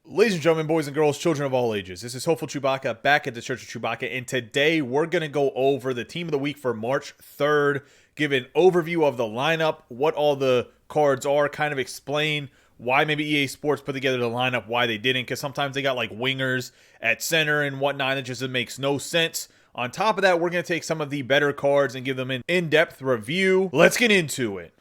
Ladies and gentlemen, boys and girls, children of all ages, this is Hopeful Chewbacca back at the Church of Chewbacca, and today we're going to go over the Team of the Week for March 3rd, give an overview of the lineup, what all the cards are, kind of explain why maybe EA Sports put together the lineup, why they didn't, because sometimes they got like wingers at center and whatnot, it just makes no sense. On top of that, we're going to take some of the better cards and give them an in-depth review. Let's get into it.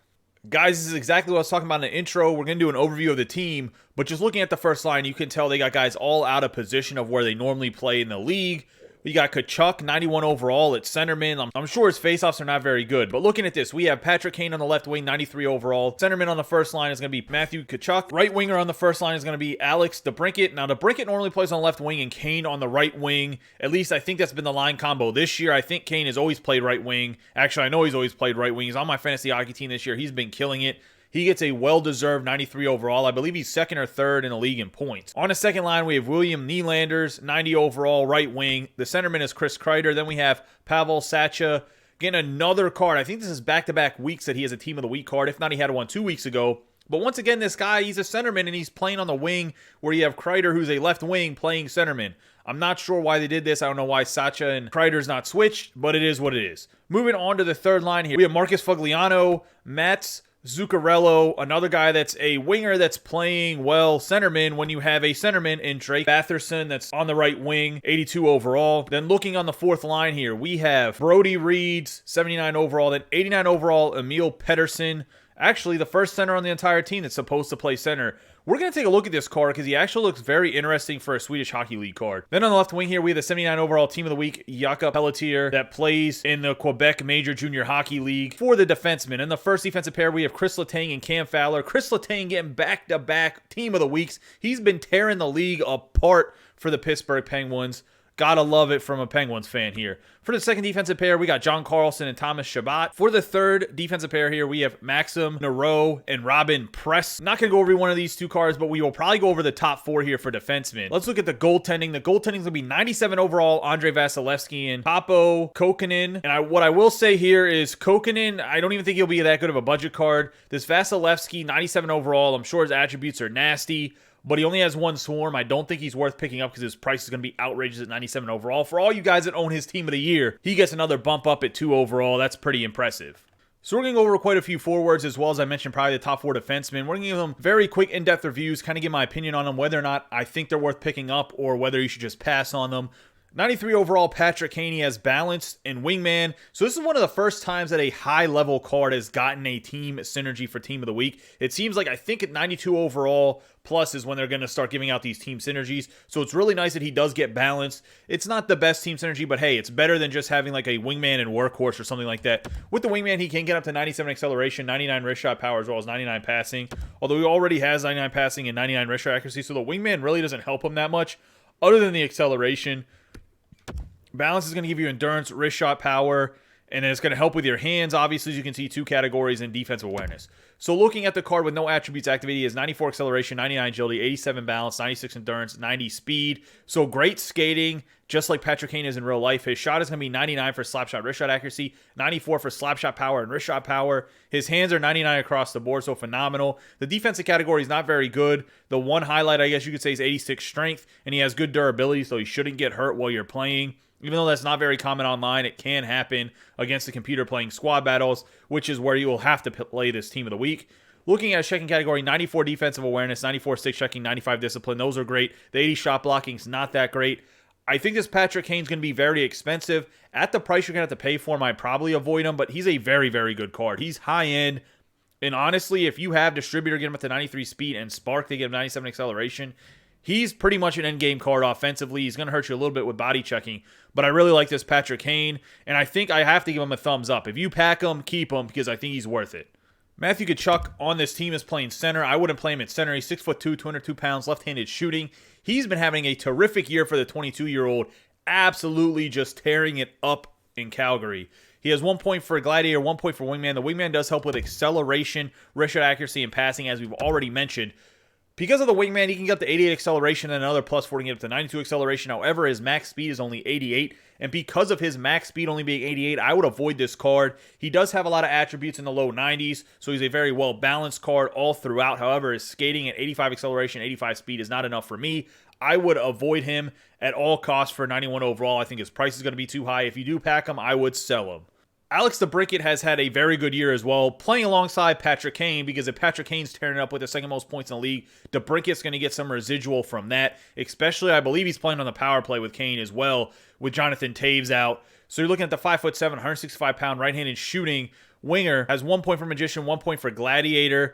Guys, this is exactly what I was talking about in the intro. We're going to do an overview of the team, but just looking at the first line, you can tell they got guys all out of position of where they normally play in the league. We got Tkachuk, 91 overall at centerman. I'm sure his faceoffs are not very good, but looking at this, we have Patrick Kane on the left wing, 93 overall. Centerman on the first line is going to be Matthew Tkachuk. Right winger on the first line is going to be Alex DeBrincat. Now, DeBrincat normally plays on the left wing and Kane on the right wing. At least I think that's been the line combo this year. I think Kane has always played right wing. Actually, I know he's always played right wing. He's on my fantasy hockey team this year. He's been killing it. He gets a well-deserved 93 overall. I believe he's second or third in the league in points. On the second line, we have William Nylanders, 90 overall, right wing. The centerman is Kris. Then we have Pavel Sacha getting another card. I think this is back-to-back weeks that he has a Team of the Week card. If not, he had one 2 weeks ago. But once again, this guy, he's a centerman, and he's playing on the wing where you have Kreider, who's a left wing, playing centerman. I'm not sure why they did this. I don't know why Sacha and Kreider's not switched, but it is what it is. Moving on to the third line here, we have Marcus Fogliano, Mats Zuccarello, another guy that's a winger that's playing well centerman when you have a centerman in Andrei Pedersen that's on the right wing, 82 overall. Then looking on the fourth line here, we have Brody Reeds, 79 overall, then 89 overall, Emile Pedersen. Actually, the first center on the entire team that's supposed to play center. We're going to take a look at this card because he actually looks very interesting for a Swedish Hockey League card. Then on the left wing here, we have the 79 overall Team of the Week, Jakob Pelletier, that plays in the Quebec Major Junior Hockey League for the defensemen. In the first defensive pair, we have Kris Letang and Cam Fowler. Kris Letang getting back-to-back Team of the Weeks. He's been tearing the league apart for the Pittsburgh Penguins. Gotta love it from a Penguins fan here. For the second defensive pair, we got John Carlson and Thomas Chabot. For the third defensive pair here, we have Maxim Nero and Robin Press. Not going to go over one of these two cards, but we will probably go over the top four here for defensemen. Let's look at the goaltending. The goaltending is going to be 97 overall, Andrei Vasileveskiy and Totw Kokkonen. And what I will say here is Kokkonen, I don't even think he'll be that good of a budget card. This Vasileveskiy, 97 overall, I'm sure his attributes are nasty, but he only has one swarm. I don't think he's worth picking up because his price is going to be outrageous at 97 overall. For all you guys that own his Team of the Year, he gets another bump up at 2 overall. That's pretty impressive. So we're going to go over quite a few forwards as well as I mentioned probably the top 4 defensemen. We're going to give them very quick in-depth reviews, kind of give my opinion on them, whether or not I think they're worth picking up or whether you should just pass on them. 93 overall, Patrick Kane has balance and wingman. So this is one of the first times that a high-level card has gotten a team synergy for Team of the Week. It seems like I think at 92 overall plus is when they're going to start giving out these team synergies. So it's really nice that he does get balanced. It's not the best team synergy, but hey, it's better than just having like a wingman and workhorse or something like that. With the wingman, he can get up to 97 acceleration, 99 wrist shot power, as well as 99 passing. Although he already has 99 passing and 99 wrist shot accuracy, so the wingman really doesn't help him that much other than the acceleration. Balance is going to give you endurance, wrist shot power, and then it's going to help with your hands. Obviously, as you can see, 2 categories in defensive awareness. So looking at the card with no attributes activated, he has 94 acceleration, 99 agility, 87 balance, 96 endurance, 90 speed. So great skating, just like Patrick Kane is in real life. His shot is going to be 99 for slap shot, wrist shot accuracy, 94 for slap shot power and wrist shot power. His hands are 99 across the board, so phenomenal. The defensive category is not very good. The one highlight, I guess you could say, is 86 strength, and he has good durability, so he shouldn't get hurt while you're playing. Even though that's not very common online, it can happen against the computer playing squad battles, which is where you will have to play this Team of the Week. Looking at his checking category, 94 defensive awareness, 94 stick checking, 95 discipline. Those are great. The 80 shot blocking is not that great. I think this Patrick Kane's going to be very expensive. At the price you're going to have to pay for him, I'd probably avoid him, but he's a very, very good card. He's high-end, and honestly, if you have Distributor get him up to 93 speed and Spark to get him 97 acceleration, he's pretty much an endgame card offensively. He's going to hurt you a little bit with body checking, but I really like this Patrick Kane, and I think I have to give him a thumbs up. If you pack him, keep him, because I think he's worth it. Matthew Tkachuk on this team is playing center. I wouldn't play him at center. He's 6'2", 202 pounds, left-handed shooting. He's been having a terrific year for the 22-year-old, absolutely just tearing it up in Calgary. He has 1 point for Gladiator, 1 point for Wingman. The Wingman does help with acceleration, wrist shot accuracy, and passing, as we've already mentioned. Because of the wingman, he can get up to 88 acceleration and another plus 40 to get up to 92 acceleration. However, his max speed is only 88. And because of his max speed only being 88, I would avoid this card. He does have a lot of attributes in the low 90s, so he's a very well-balanced card all throughout. However, his skating at 85 acceleration, 85 speed is not enough for me. I would avoid him at all costs for 91 overall. I think his price is going to be too high. If you do pack him, I would sell him. Alex DeBrincat has had a very good year as well, playing alongside Patrick Kane, because if Patrick Kane's tearing it up with the second most points in the league, DeBrincat's going to get some residual from that, especially I believe he's playing on the power play with Kane as well, with Jonathan Toews out. So you're looking at the 5'7", 165-pound right-handed shooting winger, has 1 point for Magician, 1 point for Gladiator.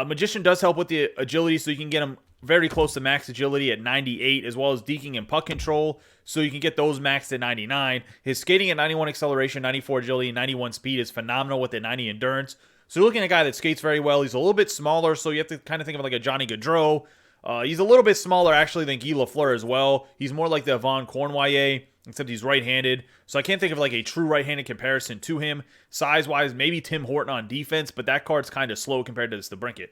Magician does help with the agility, so you can get him very close to max agility at 98, as well as deking and puck control, so you can get those maxed at 99. His skating at 91 acceleration, 94 agility, 91 speed is phenomenal with the 90 endurance. So you're looking at a guy that skates very well. He's a little bit smaller, so you have to kind of think of like a Johnny Gaudreau. He's a little bit smaller actually than Guy Lafleur as well. He's more like the Yvon Cornwallier, except he's right-handed. So I can't think of like a true right-handed comparison to him. Size-wise, maybe Tim Horton on defense, but that card's kind of slow compared to this DeBrincat.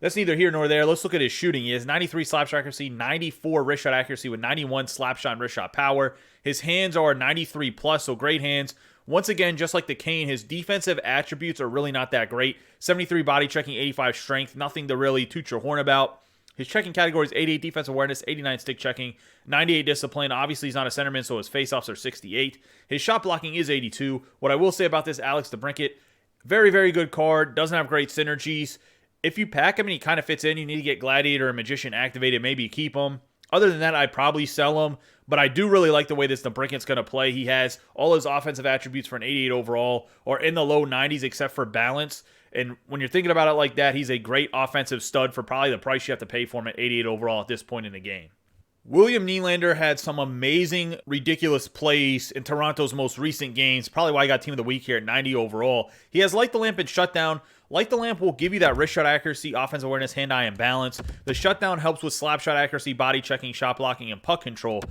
That's neither here nor there. Let's look at his shooting. He has 93 slap shot accuracy, 94 wrist shot accuracy with 91 slap shot and wrist shot power. His hands are 93 plus, so great hands. Once again, just like the Kane, his defensive attributes are really not that great. 73 body checking, 85 strength, nothing to really toot your horn about. His checking category is 88 defensive awareness, 89 stick checking, 98 discipline. Obviously, he's not a centerman, so his faceoffs are 68. His shot blocking is 82. What I will say about this Alex DeBrincat, very, very good card. Doesn't have great synergies. If you pack him and he kind of fits in, you need to get Gladiator or Magician activated, maybe keep him. Other than that, I'd probably sell him. But I do really like the way this DeBrincat's going to play. He has all his offensive attributes for an 88 overall, or in the low 90s except for balance. And when you're thinking about it like that, he's a great offensive stud for probably the price you have to pay for him at 88 overall at this point in the game. William Nylander had some amazing, ridiculous plays in Toronto's most recent games. Probably why I got Team of the Week here at 90 overall. He has Light the Lamp and Shutdown. Light the Lamp will give you that wrist shot accuracy, offensive awareness, hand-eye, and balance. The Shutdown helps with slap shot accuracy, body checking, shot blocking, and puck control.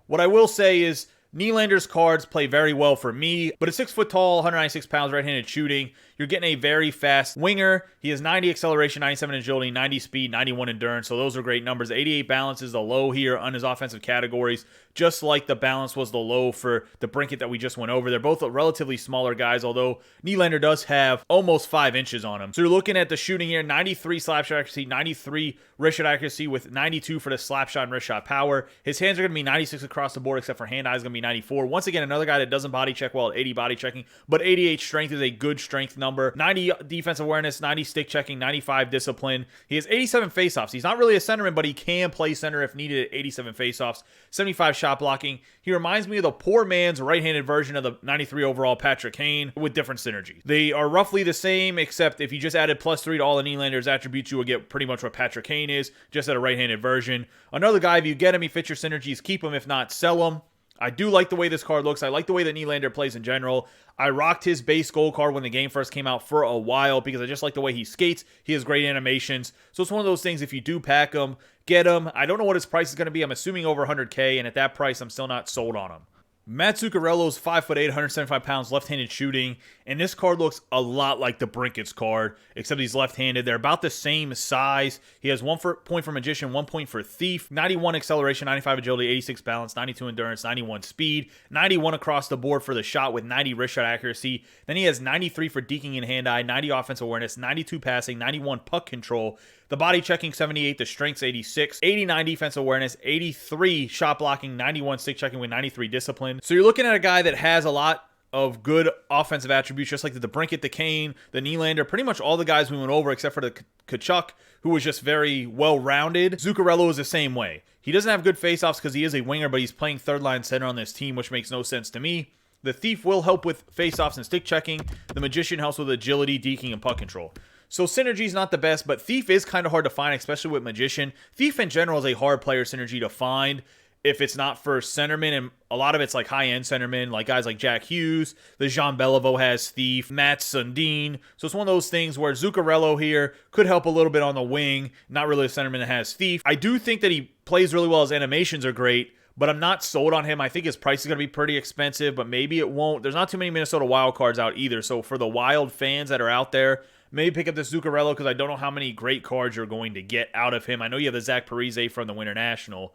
What I will say is Nylander's cards play very well for me, but a 6 foot tall, 196 pounds right-handed shooting. You're getting a very fast winger. He has 90 acceleration, 97 agility, 90 speed, 91 endurance, so those are great numbers. 88 balance is the low here on his offensive categories, just like the balance was the low for the DeBrincat that we just went over. They're both relatively smaller guys, although Nylander does have almost 5 inches on him. So you're looking at the shooting here, 93 slap shot accuracy, 93 wrist shot accuracy with 92 for the slap shot and wrist shot power. His hands are going to be 96 across the board, except for hand-eye is going to be 94. Once again, another guy that doesn't body check well at 80 body checking, but 88 strength is a good strength number. 90 defensive awareness, 90 stick checking, 95 discipline. He has 87 faceoffs. He's not really a centerman, but he can play center if needed at 87 faceoffs. 75 shot blocking. He reminds me of the poor man's right-handed version of the 93 overall Patrick Kane with different synergies. They are roughly the same, except if you just added +3 to all of Nylander's attributes, you would get pretty much what Patrick Kane is, just at a right-handed version. Another guy, if you get him, he fits your synergies, keep him. If not, sell him. I do like the way this card looks. I like the way that Nylander plays in general. I rocked his base gold card when the game first came out for a while because I just like the way he skates. He has great animations. So it's one of those things, if you do pack him, get him. I don't know what his price is going to be. I'm assuming over 100K, and at that price, I'm still not sold on him. Matt Zuccarello's 5'8", 175 pounds, left-handed shooting, and this card looks a lot like DeBrincat's card, except he's left-handed. They're about the same size. He has 1 point for Magician, 1 point for Thief, 91 acceleration, 95 agility, 86 balance, 92 endurance, 91 speed, 91 across the board for the shot with 90 wrist shot accuracy. Then he has 93 for deking and hand-eye, 90 offensive awareness, 92 passing, 91 puck control. The body checking 78, the strength's 86, 89 defensive awareness, 83 shot blocking, 91 stick checking with 93 discipline. So you're looking at a guy that has a lot of good offensive attributes, just like the DeBrincat, the Kane, the Nylander, pretty much all the guys we went over except for the Tkachuk, who was just very well-rounded. Zuccarello is the same way. He doesn't have good faceoffs because he is a winger, but he's playing third-line center on this team, which makes no sense to me. The Thief will help with faceoffs and stick checking. The Magician helps with agility, deking, and puck control. So synergy's not the best, but Thief is kind of hard to find, especially with Magician. Thief in general is a hard player synergy to find if it's not for centermen, and a lot of it's like high-end centermen, like guys like Jack Hughes. The Jean Beliveau has Thief, Matt Sundin. So it's one of those things where Zuccarello here could help a little bit on the wing, not really a centerman that has Thief. I do think that he plays really well. His animations are great, but I'm not sold on him. I think his price is going to be pretty expensive, but maybe it won't. There's not too many Minnesota Wild cards out either, so for the Wild fans that are out there, Maybe pick up this Zuccarello because I don't know how many great cards you're going to get out of him. I know you have the Zach Parise from the Winter National,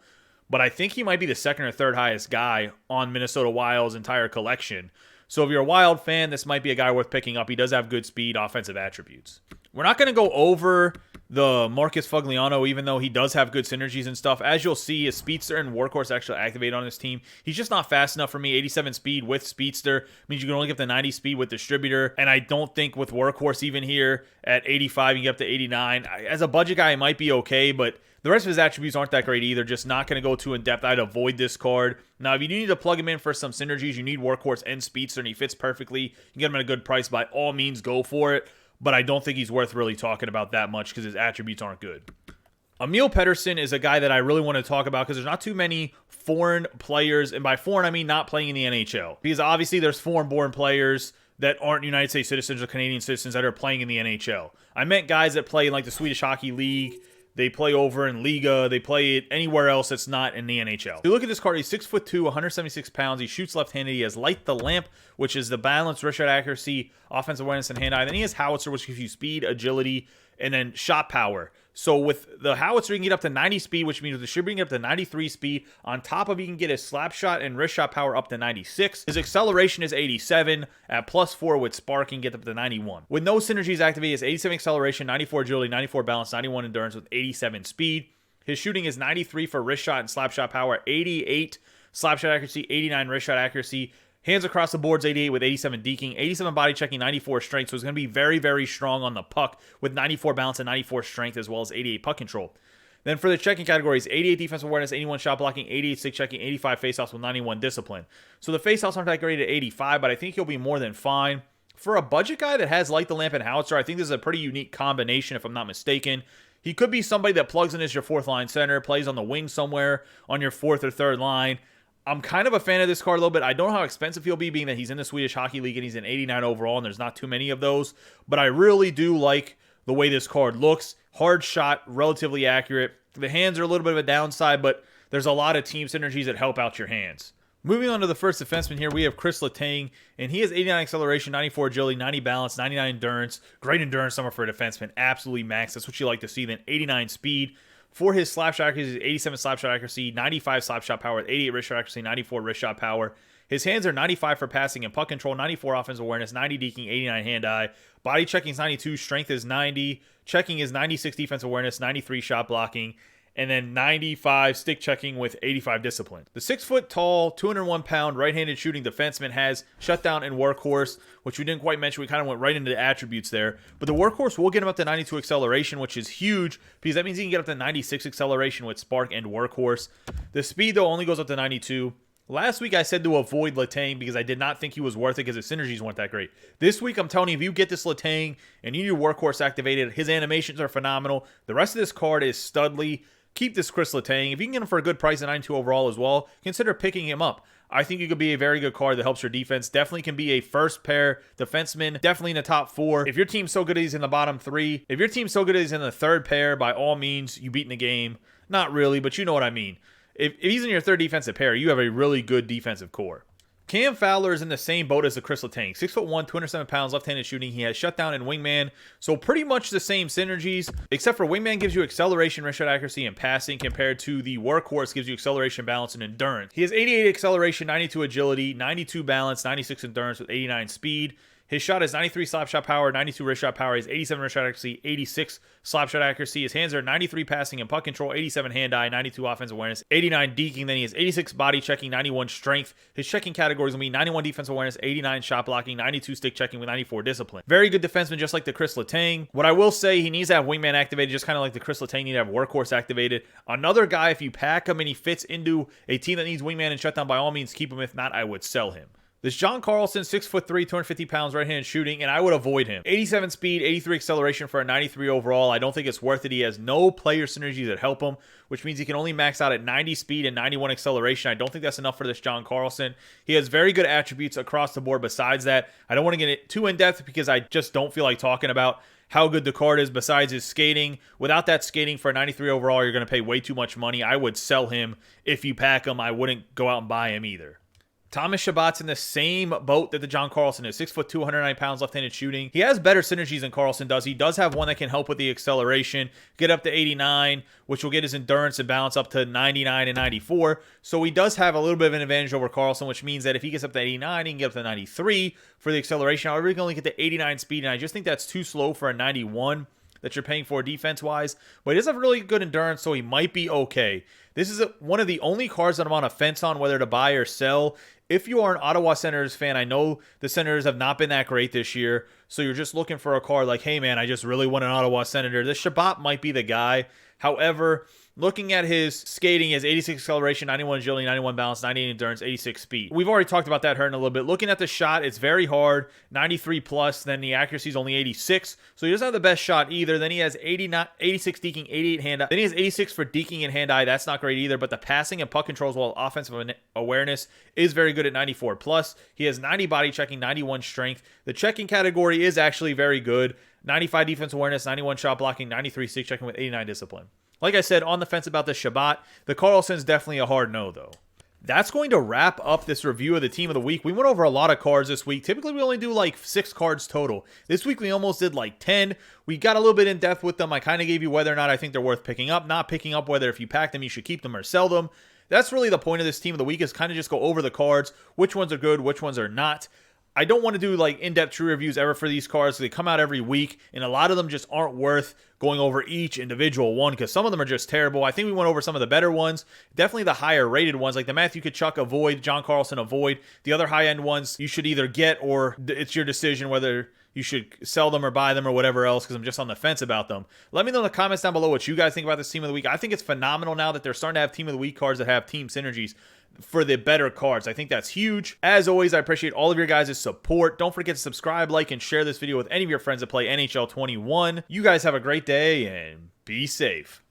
but I think he might be the second or third highest guy on Minnesota Wild's entire collection. So if you're a Wild fan, this might be a guy worth picking up. He does have good speed, offensive attributes. We're not going to go over the Marcus Fogliano, even though he does have good synergies and stuff. As you'll see, his Speedster and Workhorse actually activate on this team. He's just not fast enough for me. 87 speed with Speedster means you can only get up to 90 speed with Distributor. And I don't think with Workhorse, even here at 85, you can get up to 89. As a budget guy, it might be okay, but the rest of his attributes aren't that great either. Just not going to go too in-depth. I'd avoid this card. Now, if you do need to plug him in for some synergies, you need Workhorse and Speedster, and he fits perfectly. You can get him at a good price. By all means, go for it. But I don't think he's worth really talking about that much because his attributes aren't good. Emile Pedersen is a guy that I really want to talk about because there's not too many foreign players, and by foreign I mean not playing in the NHL. Because obviously there's foreign-born players that aren't United States citizens or Canadian citizens that are playing in the NHL. I meant guys that play in like the Swedish Hockey League. They play over in Liga. They play it anywhere else that's not in the NHL. If you look at this card, he's 6'2", 176 pounds. He shoots left-handed. He has Light the Lamp, which is the balance, wrist shot accuracy, offensive awareness, and hand-eye. Then he has Howitzer, which gives you speed, agility, and then shot power. So with the Howitzer, you can get up to 90 speed, which means with the distributing up to 93 speed. On top of, you can get his slap shot and wrist shot power up to 96. His acceleration is 87. At +4 with spark, you can get up to 91. With no synergies activated, he has 87 acceleration, 94 agility, 94 balance, 91 endurance with 87 speed. His shooting is 93 for wrist shot and slap shot power, 88 slap shot accuracy, 89 wrist shot accuracy. Hands across the boards, 88 with 87 deking, 87 body checking, 94 strength. So it's going to be very, very strong on the puck with 94 balance and 94 strength as well as 88 puck control. Then for the checking categories, 88 defensive awareness, 81 shot blocking, 88 stick checking, 85 faceoffs with 91 discipline. So the faceoffs aren't that great at 85, but I think he'll be more than fine. For a budget guy that has Light the Lamp and Howitzer, I think this is a pretty unique combination if I'm not mistaken. He could be somebody that plugs in as your fourth line center, plays on the wing somewhere on your fourth or third line. I'm kind of a fan of this card a little bit. I don't know how expensive he'll be, being that he's in the Swedish Hockey League and he's an 89 overall, and there's not too many of those. But I really do like the way this card looks. Hard shot, relatively accurate. The hands are a little bit of a downside, but there's a lot of team synergies that help out your hands. Moving on to the first defenseman here, we have Kris Letang, and he has 89 acceleration, 94 agility, 90 balance, 99 endurance. Great endurance number for a defenseman. Absolutely max. That's what you like to see. Then 89 speed. For his slap shot accuracy, 87 slap shot accuracy, 95 slap shot power, 88 wrist shot accuracy, 94 wrist shot power. His hands are 95 for passing and puck control, 94 offensive awareness, 90 deking, 89 hand-eye. Body checking is 92, strength is 90, checking is 96 defensive awareness, 93 shot blocking, and then 95 stick checking with 85 discipline. The 6'tall, 201-pound right-handed shooting defenseman has shutdown and workhorse, which we didn't quite mention. We kind of went right into the attributes there. But the workhorse will get him up to 92 acceleration, which is huge because that means he can get up to 96 acceleration with spark and workhorse. The speed, though, only goes up to 92. Last week, I said to avoid Letang because I did not think he was worth it because his synergies weren't that great. This week, I'm telling you, if you get this Letang and you need your workhorse activated, his animations are phenomenal. The rest of this card is studly. Keep this Kris Letang. If you can get him for a good price at 92 overall as well, consider picking him up. I think he could be a very good card that helps your defense. Definitely can be a first pair defenseman. Definitely in the top 4. If your team's so good that he's in the bottom 3. If your team's so good that he's in the third pair, by all means, you beat in the game. Not really, but you know what I mean. If he's in your third defensive pair, you have a really good defensive core. Cam Fowler is in the same boat as the Kris Letang. 6'1", 207 pounds, left-handed shooting. He has shutdown and wingman. So pretty much the same synergies, except for wingman gives you acceleration, wrist shot accuracy, and passing, compared to the workhorse gives you acceleration, balance, and endurance. He has 88 acceleration, 92 agility, 92 balance, 96 endurance with 89 speed. His shot is 93 slap shot power, 92 wrist shot power. He has 87 wrist shot accuracy, 86 slap shot accuracy. His hands are 93 passing and puck control, 87 hand-eye, 92 offensive awareness, 89 deking. Then he has 86 body checking, 91 strength. His checking categories will be 91 defensive awareness, 89 shot blocking, 92 stick checking with 94 discipline. Very good defenseman, just like the Kris Letang. What I will say, he needs to have wingman activated, just kind of like the Kris Letang need to have workhorse activated. Another guy, if you pack him and he fits into a team that needs wingman and shutdown, by all means keep him. If not, I would sell him. This John Carlson, 6'3", 250 pounds, right-handed shooting, and I would avoid him. 87 speed, 83 acceleration for a 93 overall. I don't think it's worth it. He has no player synergies that help him, which means he can only max out at 90 speed and 91 acceleration. I don't think that's enough for this John Carlson. He has very good attributes across the board besides that. I don't want to get it too in-depth because I just don't feel like talking about how good the card is besides his skating. Without that skating for a 93 overall, you're going to pay way too much money. I would sell him if you pack him. I wouldn't go out and buy him either. Thomas Chabot's in the same boat that the John Carlson is. 6'2", 209 pounds, left-handed shooting. He has better synergies than Carlson does. He does have one that can help with the acceleration, get up to 89, which will get his endurance and balance up to 99 and 94. So he does have a little bit of an advantage over Carlson, which means that if he gets up to 89, he can get up to 93 for the acceleration. However, he can only get to 89 speed, and I just think that's too slow for a 91 that you're paying for defense-wise. But he does have really good endurance, so he might be okay. This is one of the only cards that I'm on a fence on whether to buy or sell. If you are an Ottawa Senators fan, I know the Senators have not been that great this year, so you're just looking for a card like, hey man, I just really want an Ottawa Senator. This Chabot might be the guy. However, looking at his skating, he has 86 acceleration, 91 agility, 91 balance, 98 endurance, 86 speed. We've already talked about that hurting a little bit. Looking at the shot, it's very hard. 93 plus, then the accuracy is only 86. So he doesn't have the best shot either. Then he has 86 deking, 88 hand-eye. Then he has 86 for deking and hand-eye. That's not great either, but the passing and puck controls while offensive awareness is very good at 94 plus. He has 90 body checking, 91 strength. The checking category is actually very good. 95 defense awareness, 91 shot blocking, 93 stick checking with 89 discipline. Like I said, on the fence about the Chabot. The Carlson's definitely a hard no, though. That's going to wrap up this review of the team of the week. We went over a lot of cards this week. Typically, we only do like 6 cards total. This week, we almost did like 10. We got a little bit in depth with them. I kind of gave you whether or not I think they're worth picking up, not picking up, whether if you pack them, you should keep them or sell them. That's really the point of this team of the week, is kind of just go over the cards, which ones are good, which ones are not. I don't want to do like in-depth true reviews ever for these cards. They come out every week, and a lot of them just aren't worth going over each individual one because some of them are just terrible. I think we went over some of the better ones, definitely the higher rated ones, like the Matthew Tkachuk avoid, John Carlson avoid. The other high-end ones you should either get, or it's your decision whether you should sell them or buy them or whatever else, because I'm just on the fence about them. Let me know in the comments down below what you guys think about this team of the week. I think it's phenomenal now that they're starting to have team of the week cards that have team synergies for the better cards. I think that's huge. As always, I appreciate all of your guys' support. Don't forget to subscribe, like, and share this video with any of your friends that play NHL 21. You guys have a great day and be safe.